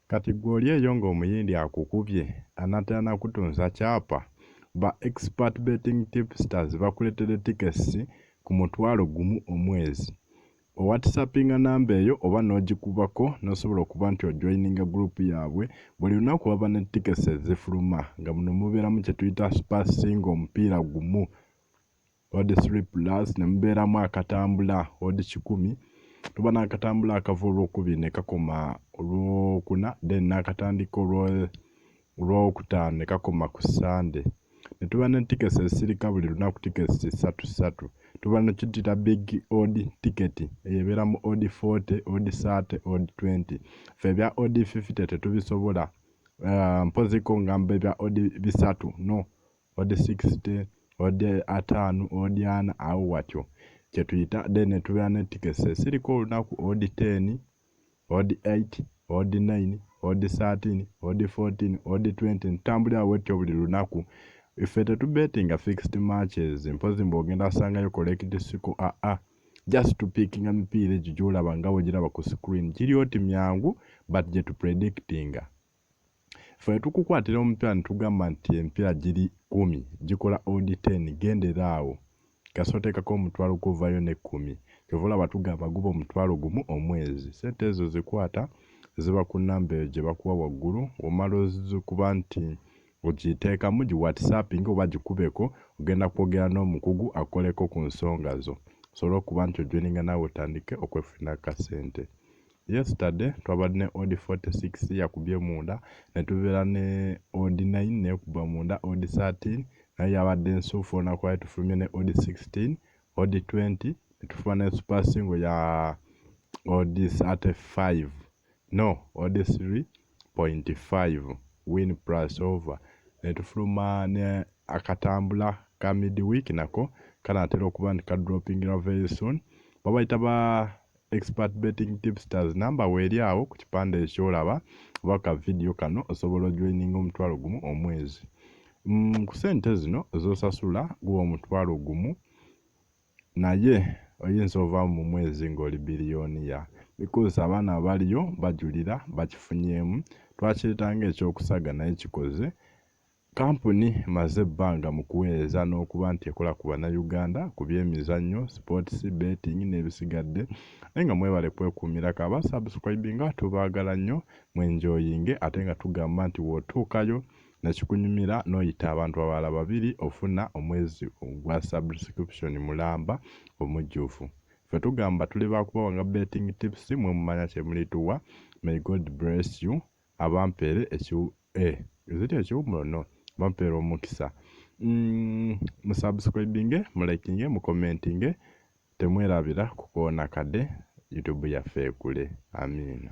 Kati gw'oli eyo ng'omuyindi akukubye anatana kutunza kyapa ba expert betting tipsters bakuletera tickets ku mutwalo gumu omwezi. Owhatsappinga namba eyo oba n'ogikubako n'osobola okuba nti ojoininga group yaabwe buli lunaku waba ne tickets ezifuluma nga muno mubeeramu kye tuyita super single omupiira gumu odd 3+ ne mubeeramu akatambula odd 10 tuba n'akatambula akava olwokubiri ne kakoma olwokuna then n'akatandika olwokutaano ne kakoma ku Sunday. Ne tuba ne tickets ezisirika buli lunaku tickets 3 tuba ne kituyita big odd ticket ebeeramu odd 40 odd 30 odd 20 ffe ebya odd 50 tetubisobola mpoziko ngamba ebya odd bisatu no odd 60 odd 5 odd 4 awo watyo kye tuyita then tuba ne tickets ezisirika olunaku odd 10 odd 8 odd 9 odd 13 odd 14 odd 20 ntambulira wetyo buli lunaku. Ife tetubetinga fixed matches mpozi mbogenda sangayo collect siku just to picking mipiira egyo gy'olaba nga wegiraba ku screen giri oti myangu but gye tupredictinga. Ffe tukukwatira omupiira ne tugamba nti empiira giri 10 gikola odd 10 gendera awo kasotekako omutwalo kuvayo ne 10 kyova olaba tugamba guba omutwalo gumu omwezi. Sente ezo zikwata ziba ku namba eyo gye bakuwa waggulu omala ozikuba nti ogiteekamu gi whatsapping oba gikubeko ogenda kwogera n'omukugu akoleko ku nsonga zo osobola okuba nti ojoininga naawe otandike okwefunira akasente. Yesterday twabadde ne odd 46 yakubye munda ne tubeera ne odd 9 nekuba munda odd 13 naye yabadde ensuufu olunaku lwali tufulumye ne odd 16 odd 20 ne tufuna ne super single ya odd 35 no odd 3.5 win plus over ne tufuluma ne akatambula ka midweek nako kanatera okuba nti kadropingira very soon. Babayita ba expert betting tipsters namba weeri awo ku kipande ekyolaba oba ka video kano osobola ojoininga omutwalo gumu omwezi. Ku sente zino zosasula guba omutwalo gumu naye oyinza ovaamu mu mwezi ng'oli biliyoniya because abaana abaliyo bajulira bakifunyemu twakiretanga ekyokusaga naye kikoze. Kampuni maze ebbanga mu kuweereza n'okuba nti ekola ku bannayuganda ku byemizannyo sports betting n'ebisigadde naye nga mwebale kwekuumirako abasubscribinga tubaagala nnyo mwenjoyinge ate nga tugamba nti w'otuukayo nekikunyumira n'oyita abantu abalala 2 ofuna omwezi ogwa subscription mulamba omujjufu. Ffe tugamba tuli bakubawa nga betting tips mwe mumanya kye mulituwa. May God bless you abampeere ekiwumulo no bampeere omukisa. Musubscribinge mulikinge mukomentinge temwerabira kukoona kade YouTube yaffe ekule. Amiina.